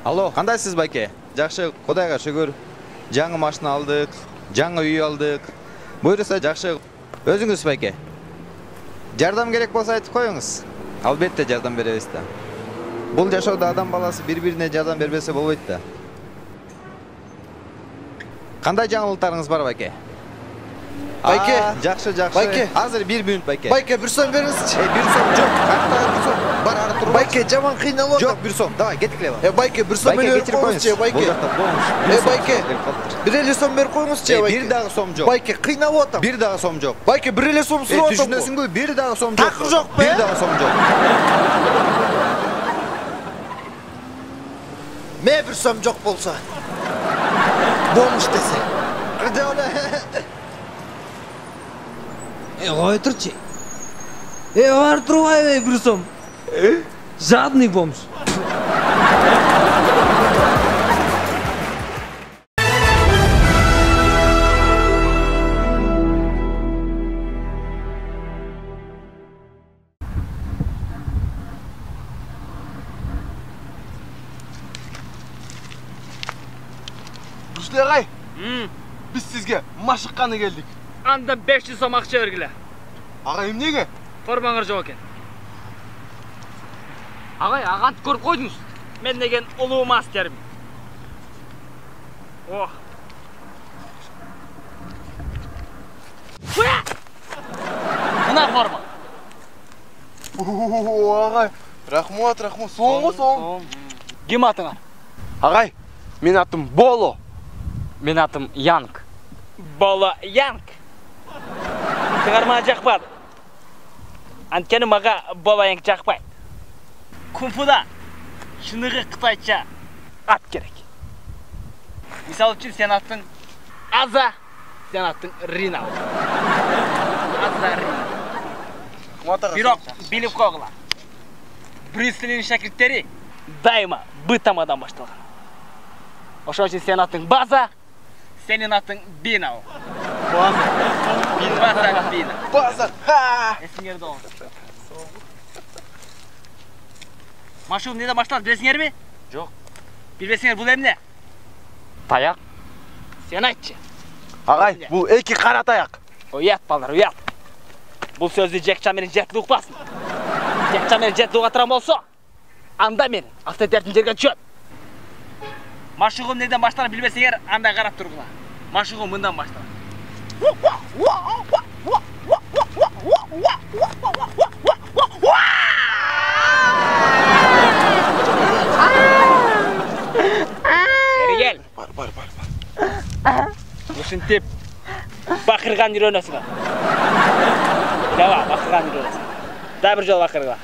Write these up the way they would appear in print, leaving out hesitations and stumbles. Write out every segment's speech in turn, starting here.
Алло, кандайсыз байке? Жакшы, Кудайга шүгүр. Жаңы машина алдык, жаңы үй алдык. Буйруса жакшы. Өзүңүз байке. Жардам керек болсо айтып коюңуз. Албетте жардам беребиз да. Бул жашоодо адам баласы бири-бирине жардам бербесе болбойт да. Кандай жаңылыктарыңыз бар байке? Байке, жакшы. Байке. Азыр 1 мүнөт байке. Байке, 1 сом бериңизчи. 1 сом жок. Каттагы 1 сом. Бар ары туруп. Байке, жаман кыйналып атам. Жок, 1 сом. Давай, кетикле бар. Байке, 1 сом менен берип коюңузчу, Байке. Байке, 1 эле сом берип коюңузчу, Байке. Бир дагы сом жок. Байке, кыйналып атам. Бир дагы сом жок. Байке, 1 эле сом сурап атам. Түшүнөсүңбү? Бир дагы сом жок. Такыр жок бе? Бир дагы сом жок. Ме 1 сом жок болсо. Болмуш десе. Кой турчу. Бар турбайбы 1 сом. Жадный бомж. Rüştü ağay, biz sizge maşıqqanı geldik. Anda 500 сом акча бергиле. Ağayım nege? Формаңар жок экен. Агай, агантты көрүп койдуңуз. Мен деген улуу мастермин. О. Мына форма. Ağay, rahmat, soğumu soğum. Ким атыңар? Ağay, men atım Bolo. Мен атым Янг. Боло Янг. Атыңар мага жакпады. Анткени мага Боло Янг жакпайт. Кунфуда чыныгы кытайча ат керек. Мисалы үчүн сен аттың Аза, сен аттың Рина. Аза Рина. Бирок билип койгула. Брюслинин шакирттери дайыма Б тамадан башталган. Ошон үчүн сен аттың База, сенин атың Бина. Бина. Bazar, ha! Эсиңерде болсун. Машыгым неден башталды билесиңерби? Жок. Билбесиңер бул эмне? Таяк. Сен айтчы. Ağay, bu iki kara tayak. Уят балдар, уят. Бул сөздү Жекча менен жетти укпасын. Жекча менен жетти угатыран болсо, анда мен авторитетим жерге түшөт. Машыгым неден башталып билбесеңер, анда карап тургула. Машыгым мындан башталат. Бери кел. Бар. Ушинтип бакырган үйрөнөсүң. Дава, бакырган үйрөнөсүң. Да бир жолу бакыргыла.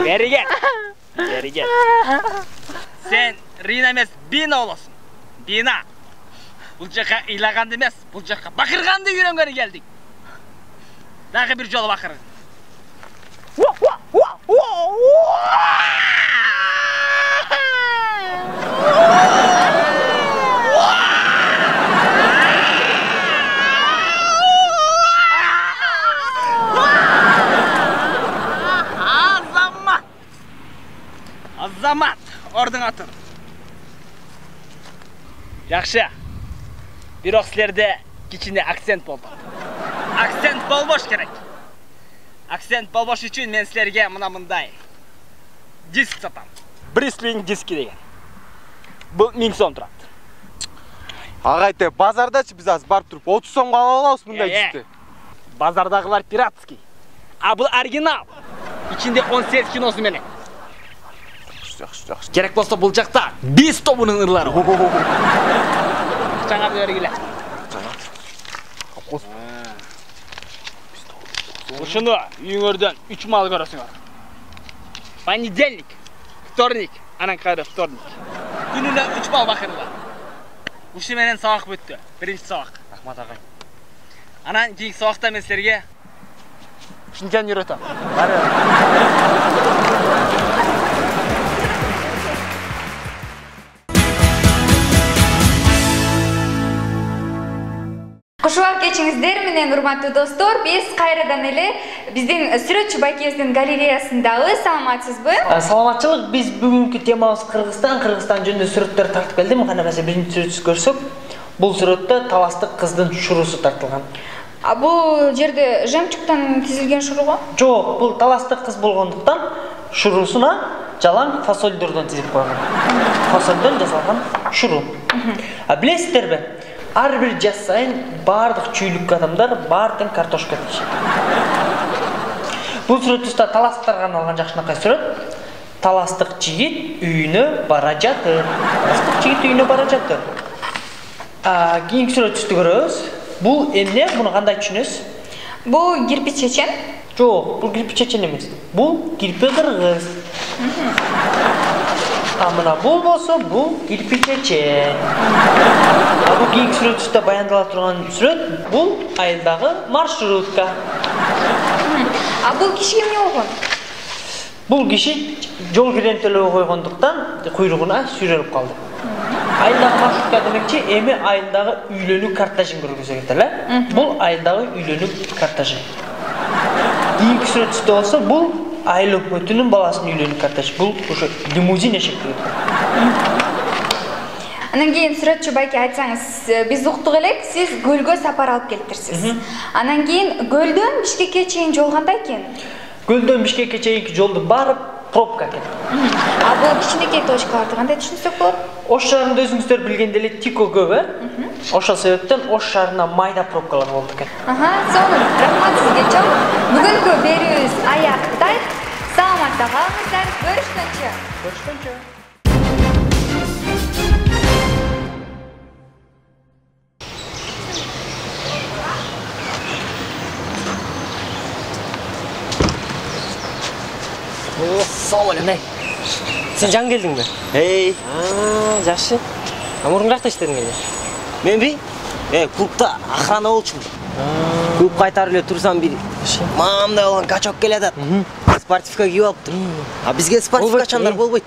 Бери кел. Сен Рина эмес, Бина болосуң. Бина. Бул жака ыйлаганды эмес, бул жака бакырганды үйрөнгөнү келдик. Дагы бир жолу бакыр. Азамат, ордуңа тур. Жакшы. Бирок силерде кичине акцент болду. Акцент болбош керек. Акцент болбош үчүн мен силерге мындай диск сатам. Брислинг диски деген. Бул 1000 сом турат. Ağay te bazardачы biz az барып туруп 30 сомго ала алабыз мындай дисти. Базардагылар пиратский. А бул оригинал. Ичинде 18 киносу менен. Жакшы. Керек болсо бул жакта 5 тобунун ырлары бар. Акчаңа бергиле. Ушуну үйүңөрдөн 3 мал көрөсүңөр. Понедельник, вторник, анан кайра вторник. Күнүнө 3 мал бакырла. Ушу менен сабак бүттү. Биринчи сабак. Рахмат агай. Анан кийинки сабакта мен силерге ушинтен үйрөтөм. Кушуак кечиңиздер менен урматтуу достор, биз кайрадан эле биздин Сүрөтчү Байкебиздин галереясындагы. Саламатсызбы? Саламатчылык. Биз бүгүнкү темабыз Кыргызстан жөнүндө сүрөттөр тартып келдим. Кана эмесе биринчи сүрөтүбүздү көрсөк, бул сүрөттө таластык кыздын шурусу тартылган. Бул жерде жемчугтан тизилген шуру го? Жок, бул таластык кыз болгондуктан шурусуна жалаң фасольдордон тизип койгон. Фасольдон жасалган шуру. Билесиздерби? Ар бир жаз сайын бардык чүйлүк адамдар баардык картошка тешет. Бул сүрөттүстө таластыктарга алган жакшынакай сүрөт. Таластык жигит үйүнө бара жатыр. Таластык жигит үйүнө бара жатыр. Кийинки сүрөттүстү көрөбүз. Бул эмне? Буну кандай түшүнөсүз? Бул кирпич чечен? Жок, бул кирпич чечен эмес. Бул кирпи кыргыз. Мына бул болсо, бул кирпи чечен. Бул кийинки сүрөттүстө баяндала турган сүрөт, бул айылдагы маршрутка. Бул киши эмне болгон? Бул киши жол кирентелөө койгондуктан куйругуна сүйрөлүп калды. Айылдагы маршрутка демекчи, эми айылдагы үйлөнүү картажын көргөзөт эле. Бул айылдагы үйлөнүү картажы. Кийинки сүрөттүстө болсо, бул айыл өкмөтүнүн баласынын үйлөнүү картажы. Бул ошо лимузин эшектеги. Анан кийин Сүрөтчү Байке айтсаңыз, биз уктук элек, сиз көлгө сапар алып келиптирсиз. Анан кийин көлдөн Бишкекке чейин жол кандай экен? Көлдөн Бишкекке чейинки жолду барып пробка экен. Бул кичинекей точкаларды кандай түшүнсөк болот? Ош шаарында өзүңүздөр билгендей эле Тико көп, Ошол себептен Ош шаарында майда пробкалар болду экен. Сонун, рахмат сизге чоң. Бүгүнкү берүүбүз аяктайт. Саламатта калыңыздар, көрүшкөнчө. Көрүшкөнчө. Assalamu alaikum. Sen can geldin mi? Hey. Жақсы. Мұрын қақта іштедің келді? Мен би? Клубта охрана болчумун. Клуб кайтарып эле турсам бир мамамдай болгон качок келатат. Спортивка кийип алыптыр. Бизге спортив качандар болбойт.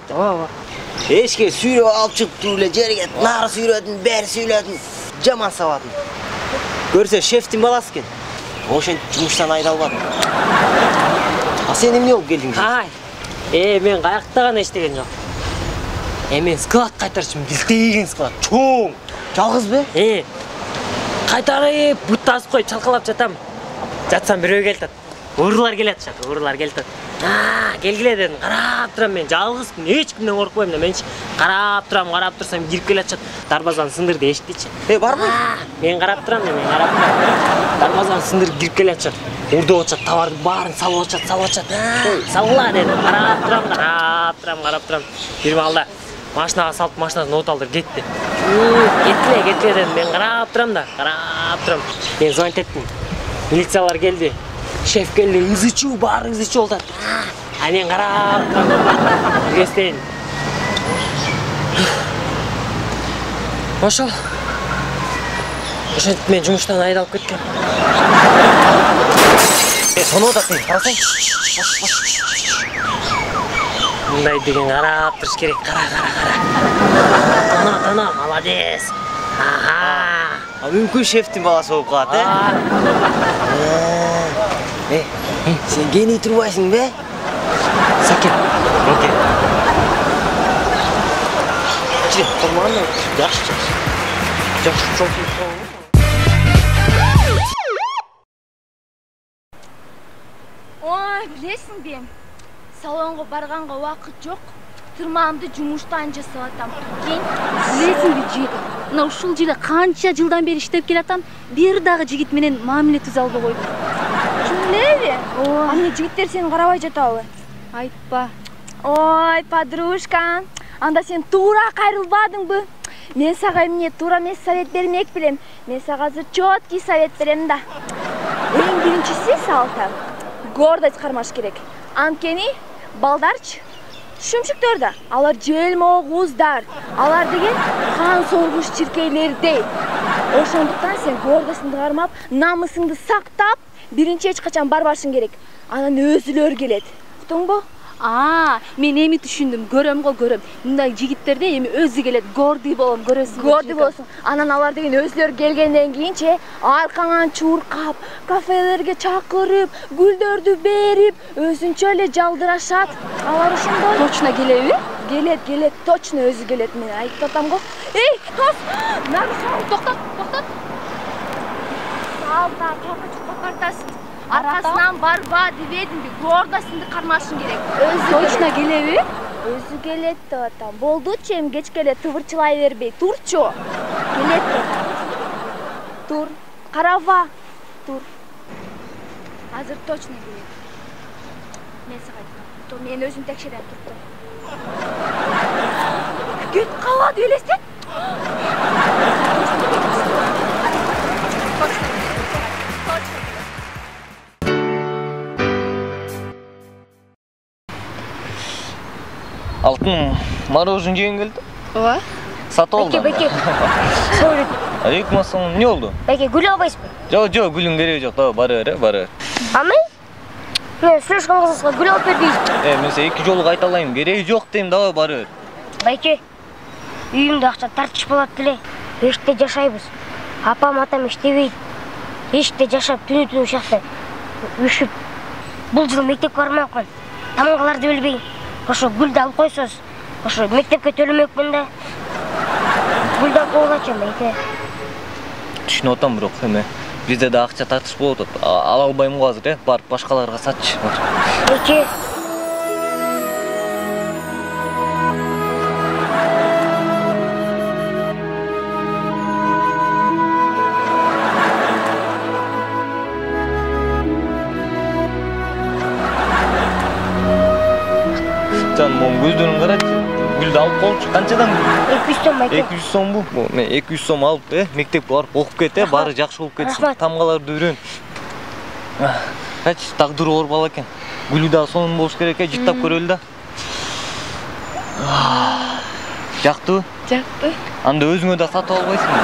Эшке сүйрөп алып чыгып туруп эле жерге нары сүйрөдүм, бери сүйрөдүм. Жаман сабадым. Көрсө шефтин баласы экен. Ошентип жумуштан айдалбадым. Сен эмне болуп келдиң? Мен каяктаган эчтеген жок. Мен склад кайтарчымын, билтейген склад. Чоң. Жалгызбы? Кайтарып, буттасып коюп чалкалап жатам. Жатсам бирөө келатат. Урлар келатышат, келгиле дедим. Карап турам, мен жалгызмын, эч кимден коркпойм да. Менчи карап турсам кирип келатышат. Дарбазаны сындырды эшиктичи. Барбы? Мен карап турам. Дарбазаны сындырып кирип келатышат. Урдап атышат, товарды баарын салып атышат. Салгыла дедим. Карап турам. Бир маалда машинага салып, машинасын от алдырып кетти. Кеткиле дедим. Мен карап турам. Мен звонить еттим. Милициялар келди. Шеф келди, ызычуу, баары ызычуу болот. Мен карап турам. Кестейин. Ошол. Ошентип мен жумуштан айдалып кеткем. Сону атасың, карасаң. Мындай деген карап туруш керек. Кара. Тана, молодец. Мүмкүн шефтин баласы болуп калат, Сен гений турбайсың бе? Сакен. Окей. Жакшы. Билесиң бе? Салонго барганга убакыт жок. Тырмаамды жумуштан жасап атам. Билесиң бе, жигит? Мына ушул жерде канча жылдан бери иштеп келатам, бир дагы жигит менен мамиле түзө албай койдум. Чын элеби? Эмне жигиттер сени карабай жатабы? Айтпа. Ой, подружка, анда сен туура кайрылбадыңбы? Мен сага эмне туура эмес совет бермек билем. Мен сага азыр чёткий совет берем да. Эң биринчиси салта. Гордость кармаш керек. Анткени балдарчы шүмшүктөр да, алар желмо куздар. Алар деген кан соргуч чиркейлердей. Ошондуктан сен гордостуңду кармап, намысыңды сактап, биринчи эч качан барбашың керек. Анан өзүлөр келет. Уктуңбу? Мен эми түшүндүм. Көрөм го көрөм. Мындай жигиттерде эми өзү келет, гордый болом, көрөсүң. Гордый болсун. Анан алар деген өзүлөр келгенден кийинче аркаңан чуркап, кафелерге чакырып, гүлдөрдү берип, өзүнчө эле жалдырашат. Алар ошондой. Точно келеби? Келет, точно өзү келет. Мен айтып атам го. Эй, тос! Токтот. Сал да, тока чукпап бартасың. Аркасынан барба дебедимби, гордосуңду кармашың керек. Точно келеби? Өзү келет деп атам. Болдучу, эми кечке эле тыбырчылай бербей, турчу. Келет деп. Тур, караба. Тур. Азыр точно келет. Мен сага айттым. Мен өзүм текшерем туруп. Кет калады элестет. Алтын мороженое жеген келді. Ооба. Сатып алдым. Беке. Sorry. Алейкум ассалам. Не oldu? Беке, гүл албайсызбы? Жоқ, гүлің керегі жоқ. Давай, бара бер. Алмай? Мен сүрөшкөн кызыңызга гүл алып бербейсизби? Мен сага 2 жолу кайта алайын. Кереги жоқ дейм, давай бара бер. Байке, үйүмдө акча тартыш болот деле. Эшикте жашайбыз. Апам атам иштебейт. Эшикте жашап түнү ушакта үшүп. Бул жыл мектепке бармакмын. Тамгаларды билбейм. Ошо гүлдү алып койсоз, ошо мектепке төлөмөкмүн да. Гүлдү алып койгучумун байке. Түшүнүп атам, бирок эме бизде да акча тартыш болуп атат. Ала албайм го азыр, барып башкаларга сатчы. Байке. Canım, onun gözlerini karaytı. Gülді алып болчу, канчадан гүл? 200 сом байке. 200 сом бу. Мен 200 сом алып, мектепке барып окуп кет, баары жакшы болуп кетсин. Тамгаларды үйрөн. Кач тагдыры оор бала экен. Гүлү да сонун болуш керек, жыттап көрөлү да. Жактыбы? Жакты. Анда өзүңө да сатып албайсыңбы?